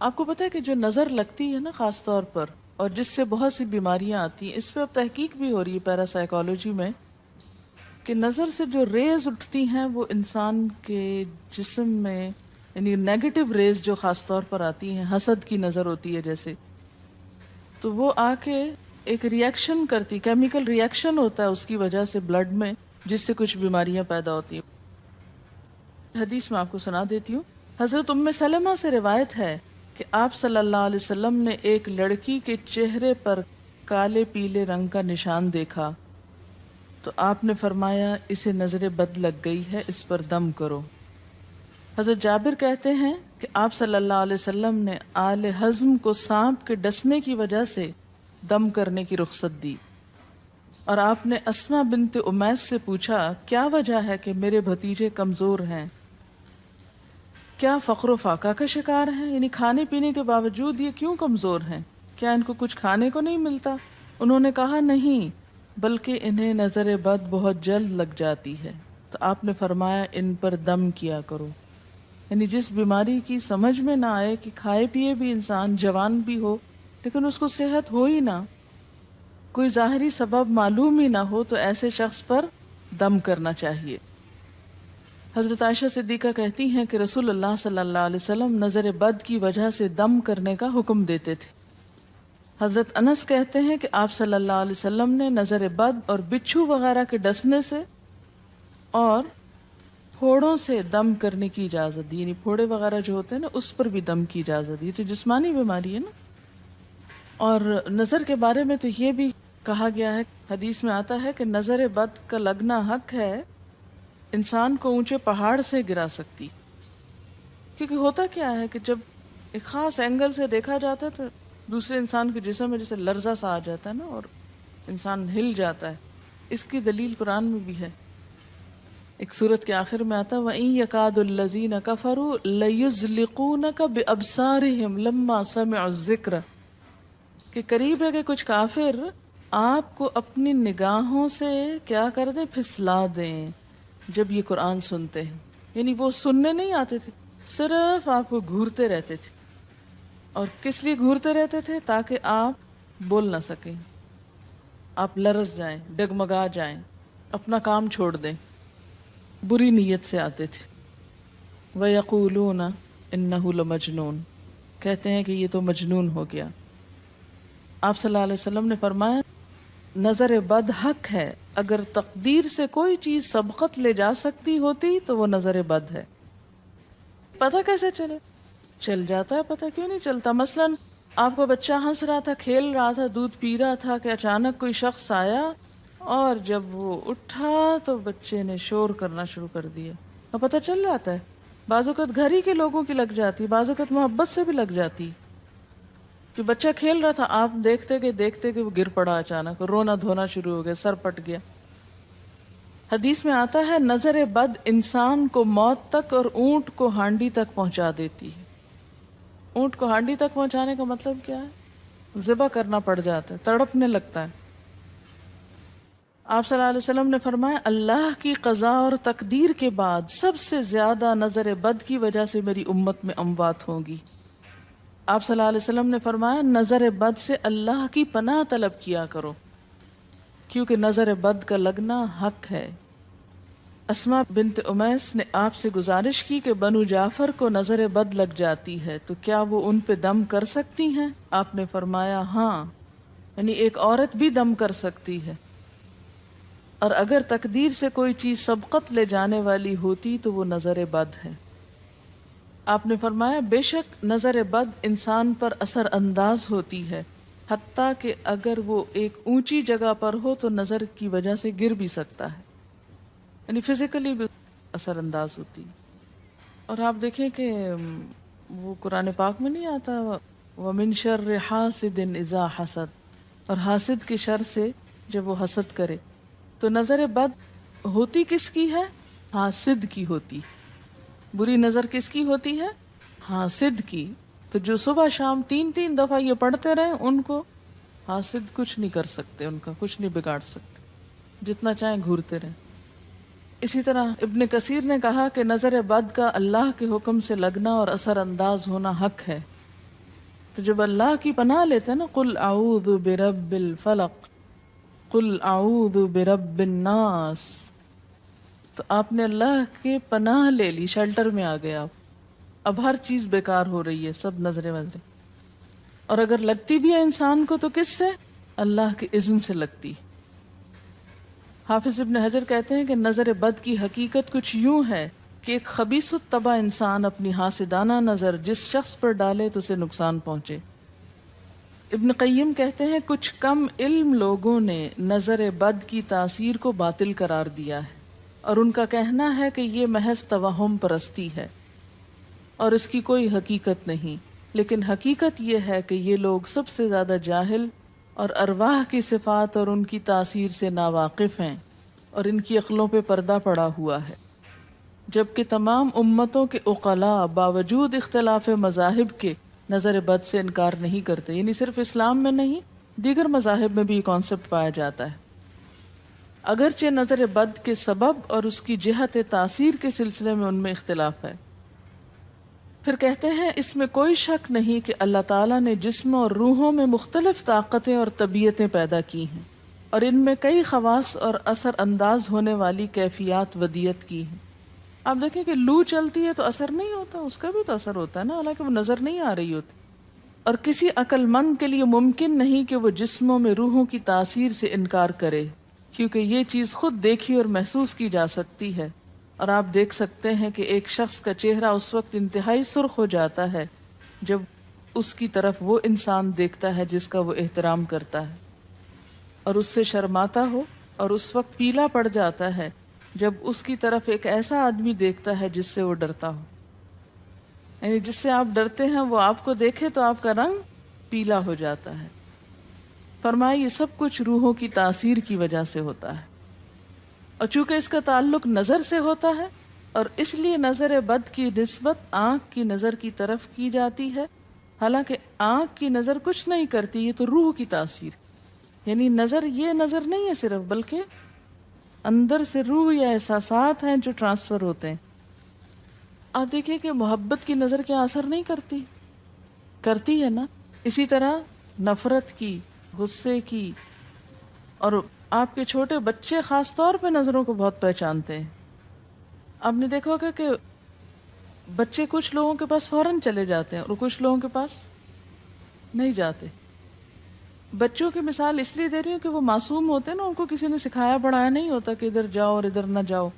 آپ کو پتہ ہے کہ جو نظر لگتی ہے نا خاص طور پر، اور جس سے بہت سی بیماریاں آتی ہیں، اس پہ اب تحقیق بھی ہو رہی ہے پیراسائیکالوجی میں، کہ نظر سے جو ریز اٹھتی ہیں وہ انسان کے جسم میں، یعنی نیگیٹو ریز جو خاص طور پر آتی ہیں، حسد کی نظر ہوتی ہے جیسے، تو وہ آ کے ایک ریئیکشن کرتی، کیمیکل ریئیکشن ہوتا ہے اس کی وجہ سے بلڈ میں، جس سے کچھ بیماریاں پیدا ہوتی ہیں۔ حدیث میں آپ کو سنا دیتی ہوں۔ حضرت ام سلمہ سے روایت ہے کہ آپ صلی اللہ علیہ وسلم نے ایک لڑکی کے چہرے پر کالے پیلے رنگ کا نشان دیکھا تو آپ نے فرمایا اسے نظر بد لگ گئی ہے، اس پر دم کرو۔ حضرت جابر کہتے ہیں کہ آپ صلی اللہ علیہ وسلم نے آل حزم کو سانپ کے ڈسنے کی وجہ سے دم کرنے کی رخصت دی، اور آپ نے اسما بنت امیس سے پوچھا کیا وجہ ہے کہ میرے بھتیجے کمزور ہیں، کیا فقر و فاقہ کا شکار ہیں، یعنی کھانے پینے کے باوجود یہ کیوں کمزور ہیں، کیا ان کو کچھ کھانے کو نہیں ملتا؟ انہوں نے کہا نہیں، بلکہ انہیں نظر بد بہت جلد لگ جاتی ہے، تو آپ نے فرمایا ان پر دم کیا کرو۔ یعنی جس بیماری کی سمجھ میں نہ آئے کہ کھائے پیے بھی انسان، جوان بھی ہو، لیکن اس کو صحت ہو ہی نہ، کوئی ظاہری سبب معلوم ہی نہ ہو، تو ایسے شخص پر دم کرنا چاہیے۔ حضرت عائشہ صدیقہ کہتی ہیں کہ رسول اللہ صلی اللہ علیہ وسلم نظر بد کی وجہ سے دم کرنے کا حکم دیتے تھے۔ حضرت انس کہتے ہیں کہ آپ صلی اللہ علیہ وسلم نے نظر بد اور بچھو وغیرہ کے ڈسنے سے اور پھوڑوں سے دم کرنے کی اجازت دی، یعنی پھوڑے وغیرہ جو ہوتے ہیں نا اس پر بھی دم کی اجازت دی، تو جسمانی بیماری ہے نا۔ اور نظر کے بارے میں تو یہ بھی کہا گیا ہے، حدیث میں آتا ہے کہ نظر بد کا لگنا حق ہے، انسان کو اونچے پہاڑ سے گرا سکتی، کیونکہ ہوتا کیا ہے کہ جب ایک خاص اینگل سے دیکھا جاتا ہے تو دوسرے انسان کے جسم میں جیسے لرزہ سا آ جاتا ہے نا، اور انسان ہل جاتا ہے۔ اس کی دلیل قرآن میں بھی ہے، ایک سورت کے آخر میں آتا ہے وَإِن يَكَادُ الَّذِينَ كَفَرُوا لَيُزْلِقُونَكَ بِأَبْصَارِهِمْ لَمَّا سَمِعُوا الذِّكْرَ، کہ قریب ہے کہ کچھ کافر آپ کو اپنی نگاہوں سے کیا کر دیں، پھسلا دیں جب یہ قرآن سنتے ہیں۔ یعنی وہ سننے نہیں آتے تھے، صرف آپ کو گھورتے رہتے تھے۔ اور کس لیے گھورتے رہتے تھے؟ تاکہ آپ بول نہ سکیں، آپ لرز جائیں، ڈگمگا جائیں، اپنا کام چھوڑ دیں، بری نیت سے آتے تھے۔ وَيَقُولُونَ إِنَّهُ لَمَجْنُونَ، کہتے ہیں کہ یہ تو مجنون ہو گیا۔ آپ صلی اللہ علیہ وسلم نے فرمایا نظر بد حق ہے، اگر تقدیر سے کوئی چیز سبقت لے جا سکتی ہوتی تو وہ نظر بد ہے۔ پتہ کیسے چلے؟ چل جاتا ہے، پتہ کیوں نہیں چلتا؟ مثلا آپ کو بچہ ہنس رہا تھا، کھیل رہا تھا، دودھ پی رہا تھا کہ اچانک کوئی شخص آیا اور جب وہ اٹھا تو بچے نے شور کرنا شروع کر دیا، تو پتہ چل جاتا ہے۔ بعض اوقات گھر ہی کے لوگوں کی لگ جاتی، بعض اوقات محبت سے بھی لگ جاتی، کہ بچہ کھیل رہا تھا، آپ دیکھتے کہ وہ گر پڑا، اچانک رونا دھونا شروع ہو گیا، سر پٹ گیا۔ حدیث میں آتا ہے نظر بد انسان کو موت تک اور اونٹ کو ہانڈی تک پہنچا دیتی ہے۔ اونٹ کو ہانڈی تک پہنچانے کا مطلب کیا ہے؟ ذبح کرنا پڑ جاتا ہے، تڑپنے لگتا ہے۔ آپ صلی اللہ علیہ وسلم نے فرمایا اللہ کی قضاء اور تقدیر کے بعد سب سے زیادہ نظر بد کی وجہ سے میری امت میں اموات ہوں گی۔ آپ صلی اللہ علیہ وسلم نے فرمایا نظر بد سے اللہ کی پناہ طلب کیا کرو، کیونکہ نظر بد کا لگنا حق ہے۔ اسما بنت امیس نے آپ سے گزارش کی کہ بنو جعفر کو نظر بد لگ جاتی ہے تو کیا وہ ان پہ دم کر سکتی ہیں؟ آپ نے فرمایا ہاں، یعنی ایک عورت بھی دم کر سکتی ہے، اور اگر تقدیر سے کوئی چیز سبقت لے جانے والی ہوتی تو وہ نظر بد ہے۔ آپ نے فرمایا بے شک نظر بد انسان پر اثر انداز ہوتی ہے، حتیٰ کہ اگر وہ ایک اونچی جگہ پر ہو تو نظر کی وجہ سے گر بھی سکتا ہے، یعنی فزیکلی بھی اثر انداز ہوتی ہے۔ اور آپ دیکھیں کہ وہ قرآن پاک میں نہیں آتا وَمِن شَرِّ حَاسِدٍ إِذَا حَسَد، اور حاسد کے شر سے جب وہ حسد کرے، تو نظر بد ہوتی کس کی ہے؟ حاسد کی ہوتی۔ بری نظر کس کی ہوتی ہے؟ حاسد کی۔ تو جو صبح شام 3 دفعہ یہ پڑھتے رہے ان کو حاسد کچھ نہیں کر سکتے، ان کا کچھ نہیں بگاڑ سکتے، جتنا چاہیں گھورتے رہیں۔ اسی طرح ابن کثیر نے کہا کہ نظر بد کا اللہ کے حکم سے لگنا اور اثر انداز ہونا حق ہے۔ تو جب اللہ کی پناہ لیتے ہیں نا، قل اعوذ برب الفلق، قل اعوذ برب الناس، تو آپ نے اللہ کے پناہ لے لی، شیلٹر میں آ گئے آپ. اب ہر چیز بیکار ہو رہی ہے، سب نظریں وظریں. اور اگر لگتی بھی ہے انسان کو تو کس سے؟ اللہ کے اذن سے لگتی. حافظ ابن حجر کہتے ہیں کہ نظر بد کی حقیقت کچھ یوں ہے کہ ایک خبیث الطبع انسان اپنی حاسدانہ نظر جس شخص پر ڈالے تو اسے نقصان پہنچے. ابن قیم کہتے ہیں کچھ کم علم لوگوں نے نظر بد کی تاثیر کو باطل قرار دیا ہے، اور ان کا کہنا ہے کہ یہ محض توہم پرستی ہے اور اس کی کوئی حقیقت نہیں. لیکن حقیقت یہ ہے کہ یہ لوگ سب سے زیادہ جاہل اور ارواح کی صفات اور ان کی تاثیر سے ناواقف ہیں، اور ان کی عقلوں پہ پردہ پڑا ہوا ہے. جبکہ تمام امتوں کے عقلاء باوجود اختلاف مذاہب کے نظر بد سے انکار نہیں کرتے. یعنی صرف اسلام میں نہیں، دیگر مذاہب میں بھی یہ کانسیپٹ پایا جاتا ہے. اگرچہ نظر بد کے سبب اور اس کی جہت تاثیر کے سلسلے میں ان میں اختلاف ہے. پھر کہتے ہیں اس میں کوئی شک نہیں کہ اللہ تعالیٰ نے جسم اور روحوں میں مختلف طاقتیں اور طبیعتیں پیدا کی ہیں، اور ان میں کئی خواص اور اثر انداز ہونے والی کیفیات ودیت کی ہیں. آپ دیکھیں کہ لو چلتی ہے تو اثر نہیں ہوتا، اس کا بھی تو اثر ہوتا ہے نا، حالانکہ وہ نظر نہیں آ رہی ہوتی. اور کسی عقل مند کے لیے ممکن نہیں کہ وہ جسموں میں روحوں کی تاثیر سے انکار کرے، کیونکہ یہ چیز خود دیکھی اور محسوس کی جا سکتی ہے. اور آپ دیکھ سکتے ہیں کہ ایک شخص کا چہرہ اس وقت انتہائی سرخ ہو جاتا ہے جب اس کی طرف وہ انسان دیکھتا ہے جس کا وہ احترام کرتا ہے، اور اس سے شرماتا ہو، اور اس وقت پیلا پڑ جاتا ہے جب اس کی طرف ایک ایسا آدمی دیکھتا ہے جس سے وہ ڈرتا ہو. یعنی جس سے آپ ڈرتے ہیں وہ آپ کو دیکھے تو آپ کا رنگ پیلا ہو جاتا ہے. فرمایا یہ سب کچھ روحوں کی تاثیر کی وجہ سے ہوتا ہے، اور چونکہ اس کا تعلق نظر سے ہوتا ہے اور اس لیے نظر بد کی نسبت آنکھ کی نظر کی طرف کی جاتی ہے، حالانکہ آنکھ کی نظر کچھ نہیں کرتی، یہ تو روح کی تاثیر. یعنی نظر یہ نظر نہیں ہے صرف، بلکہ اندر سے روح یا احساسات ہیں جو ٹرانسفر ہوتے ہیں. آپ دیکھیں کہ محبت کی نظر کیا اثر نہیں کرتی؟ کرتی ہے نا. اسی طرح نفرت کی، غصے کی، اور آپ کے چھوٹے بچے خاص طور پہ نظروں کو بہت پہچانتے ہیں. آپ نے دیکھا ہوگا کہ بچے کچھ لوگوں کے پاس فوراً چلے جاتے ہیں اور کچھ لوگوں کے پاس نہیں جاتے. بچوں کی مثال اس لیے دے رہی ہوں کہ وہ معصوم ہوتے ہیں نا، ان کو کسی نے سکھایا پڑھایا نہیں ہوتا کہ ادھر جاؤ اور ادھر نہ جاؤ.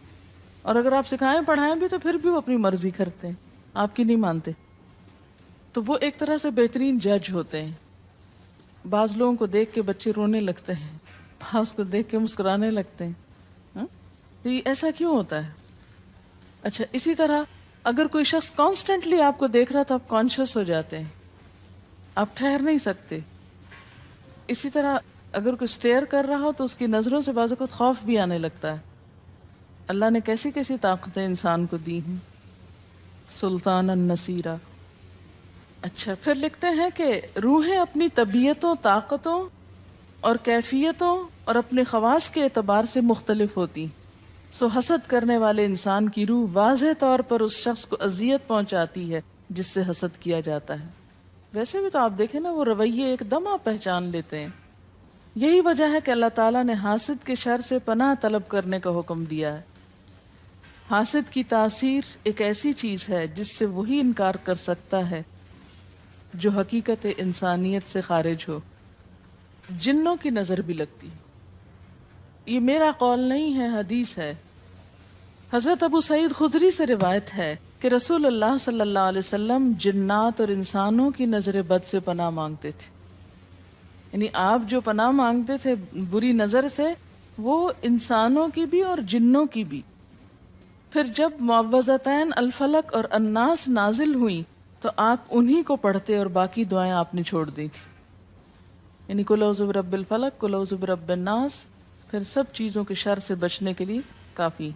اور اگر آپ سکھائیں پڑھائیں بھی تو پھر بھی وہ اپنی مرضی کرتے ہیں، آپ کی نہیں مانتے. تو وہ ایک طرح سے بہترین جج ہوتے ہیں. بعض لوگوں کو دیکھ کے بچے رونے لگتے ہیں، بعض کو دیکھ کے مسکرانے لگتے ہیں. تو یہ ایسا کیوں ہوتا ہے؟ اچھا، اسی طرح اگر کوئی شخص کانسٹنٹلی آپ کو دیکھ رہا تو آپ کانشیس ہو جاتے ہیں، آپ ٹھہر نہیں سکتے. اسی طرح اگر کوئی سٹیئر کر رہا ہو تو اس کی نظروں سے بعض اوقات خوف بھی آنے لگتا ہے. اللہ نے کیسی کیسی طاقتیں انسان کو دی ہیں. سلطان النصیرہ. اچھا، پھر لکھتے ہیں کہ روحیں اپنی طبیعتوں، طاقتوں اور کیفیتوں اور اپنے خواص کے اعتبار سے مختلف ہوتی. سو حسد کرنے والے انسان کی روح واضح طور پر اس شخص کو اذیت پہنچاتی ہے جس سے حسد کیا جاتا ہے. ویسے بھی تو آپ دیکھیں نا، وہ رویے ایک دم آپ پہچان لیتے ہیں. یہی وجہ ہے کہ اللہ تعالیٰ نے حاسد کے شر سے پناہ طلب کرنے کا حکم دیا ہے. حاسد کی تاثیر ایک ایسی چیز ہے جس سے وہی انکار کر سکتا ہے جو حقیقت انسانیت سے خارج ہو. جنوں کی نظر بھی لگتی. یہ میرا قول نہیں ہے، حدیث ہے. حضرت ابو سعید خدری سے روایت ہے کہ رسول اللہ صلی اللہ علیہ وسلم جنات اور انسانوں کی نظر بد سے پناہ مانگتے تھے. یعنی آپ جو پناہ مانگتے تھے بری نظر سے، وہ انسانوں کی بھی اور جنوں کی بھی. پھر جب معوذتین الفلق اور الناس نازل ہوئیں تو آپ انہی کو پڑھتے اور باقی دعائیں آپ نے چھوڑ دی تھی. یعنی قل اعوذ برب الفلق، قل اعوذ برب الناس، پھر سب چیزوں کے شر سے بچنے کے لیے کافی.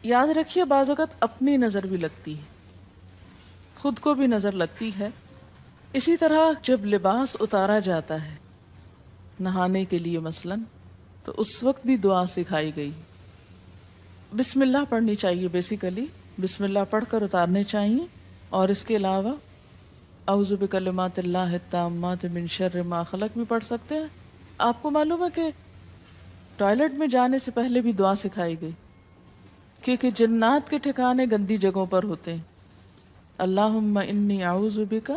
یاد رکھیے بعض اوقات اپنی نظر بھی لگتی ہے، خود کو بھی نظر لگتی ہے. اسی طرح جب لباس اتارا جاتا ہے نہانے کے لیے مثلاً، تو اس وقت بھی دعا سکھائی گئی. بسم اللہ پڑھنی چاہیے، بیسیکلی بسم اللہ پڑھ کر اتارنے چاہیے. اور اس کے علاوہ اعوذ بکلمات اللہ التامات من شر ما خلق بھی پڑھ سکتے ہیں۔ آپ کو معلوم ہے کہ ٹوائلٹ میں جانے سے پہلے بھی دعا سکھائی گئی، کیونکہ جنات کے ٹھکانے گندی جگہوں پر ہوتے ہیں۔ اللہم انی اعوذ بک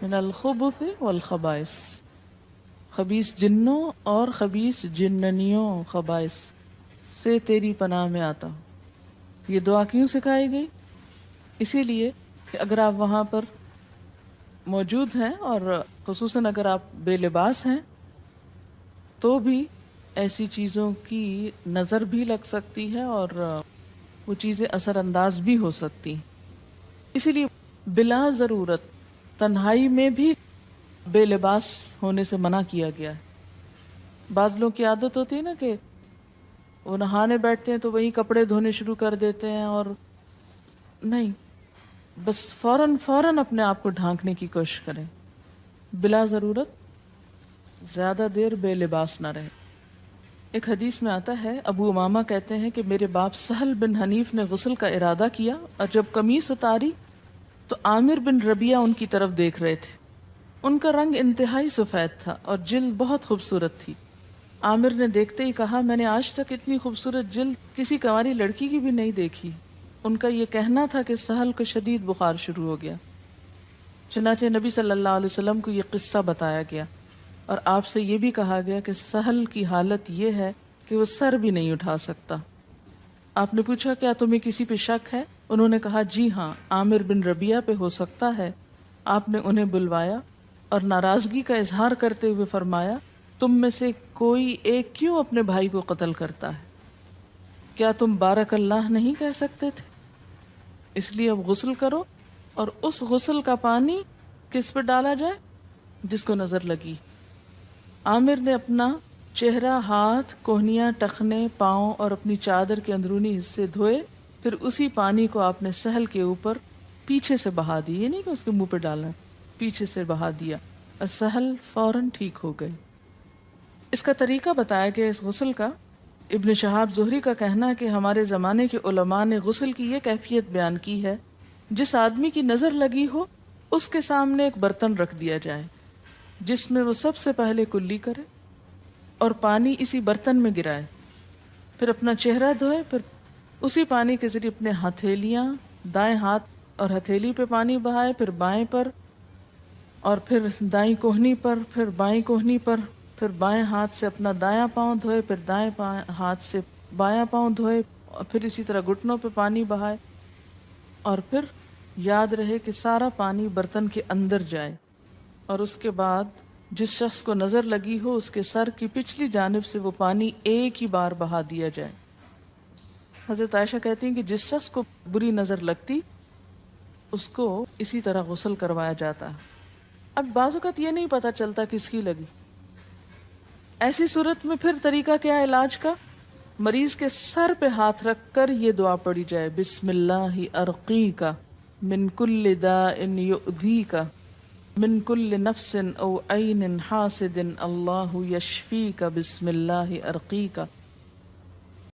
من الخبث والخبائث، خبیث جنوں اور خبیث جننیوں خبائث سے تیری پناہ میں آتا ہوں۔ یہ دعا کیوں سکھائی گئی؟ اسی لیے کہ اگر آپ وہاں پر موجود ہیں اور خصوصاً اگر آپ بے لباس ہیں تو بھی ایسی چیزوں کی نظر بھی لگ سکتی ہے اور وہ چیزیں اثر انداز بھی ہو سکتی ہیں۔ اسی لیے بلا ضرورت تنہائی میں بھی بے لباس ہونے سے منع کیا گیا ہے۔ بعض لوگوں کی عادت ہوتی ہے نا کہ وہ نہانے بیٹھتے ہیں تو وہی کپڑے دھونے شروع کر دیتے ہیں، اور نہیں، بس فوراً اپنے آپ کو ڈھانکنے کی کوشش کریں، بلا ضرورت زیادہ دیر بے لباس نہ رہے۔ ایک حدیث میں آتا ہے، ابو امامہ کہتے ہیں کہ میرے باپ سہل بن حنیف نے غسل کا ارادہ کیا اور جب قمیص اتاری تو عامر بن ربیعہ ان کی طرف دیکھ رہے تھے۔ ان کا رنگ انتہائی سفید تھا اور جلد بہت خوبصورت تھی۔ عامر نے دیکھتے ہی کہا، میں نے آج تک اتنی خوبصورت جلد کسی کنواری لڑکی کی بھی نہیں دیکھی۔ ان کا یہ کہنا تھا کہ سہل کو شدید بخار شروع ہو گیا۔ چنانچہ نبی صلی اللہ علیہ وسلم کو یہ قصہ بتایا گیا اور آپ سے یہ بھی کہا گیا کہ سہل کی حالت یہ ہے کہ وہ سر بھی نہیں اٹھا سکتا۔ آپ نے پوچھا، کیا تمہیں کسی پہ شک ہے؟ انہوں نے کہا، جی ہاں، عامر بن ربیعہ پہ ہو سکتا ہے۔ آپ نے انہیں بلوایا اور ناراضگی کا اظہار کرتے ہوئے فرمایا، تم میں سے کوئی ایک کیوں اپنے بھائی کو قتل کرتا ہے؟ کیا تم بارک اللہ نہیں کہہ سکتے تھے؟ اس لیے اب غسل کرو، اور اس غسل کا پانی کس پہ ڈالا جائے؟ جس کو نظر لگی۔ عامر نے اپنا چہرہ، ہاتھ، کوہنیاں، ٹخنے، پاؤں اور اپنی چادر کے اندرونی حصے دھوئے، پھر اسی پانی کو آپ نے سہل کے اوپر پیچھے سے بہا دی، یہ نہیں کہ اس کے منہ پہ ڈالنا، پیچھے سے بہا دیا، اور سہل فوراً ٹھیک ہو گئے۔ اس کا طریقہ بتایا گیا اس غسل کا۔ ابن شہاب زہری کا کہنا ہے کہ ہمارے زمانے کے علماء نے غسل کی یہ کیفیت بیان کی ہے، جس آدمی کی نظر لگی ہو اس کے سامنے ایک برتن رکھ دیا جائے جس میں وہ سب سے پہلے کلی کرے اور پانی اسی برتن میں گرائے، پھر اپنا چہرہ دھوئے، پھر اسی پانی کے ذریعے اپنے ہتھیلیاں، دائیں ہاتھ اور ہتھیلی پہ پانی بہائے، پھر بائیں پر، اور پھر دائیں کوہنی پر، پھر بائیں کوہنی پر، پھر بائیں ہاتھ سے اپنا دایاں پاؤں دھوئے، پھر دائیں ہاتھ سے بایاں پاؤں دھوئے، اور پھر اسی طرح گھٹنوں پہ پانی بہائے، اور پھر یاد رہے کہ سارا پانی برتن کے اندر جائے، اور اس کے بعد جس شخص کو نظر لگی ہو اس کے سر کی پچھلی جانب سے وہ پانی ایک ہی بار بہا دیا جائے۔ حضرت عائشہ کہتی ہیں کہ جس شخص کو بری نظر لگتی اس کو اسی طرح غسل کروایا جاتا ہے۔ اب بعض اوقات یہ نہیں پتہ چلتا کس کی لگی، ایسی صورت میں پھر طریقہ کیا ہے علاج کا؟ مریض کے سر پہ ہاتھ رکھ کر یہ دعا پڑھی جائے، بسم اللہ ارقیک من کل داء یؤذیک من کل نفس او عین حاسد اللہ یشفیک بسم اللہ ارقیک۔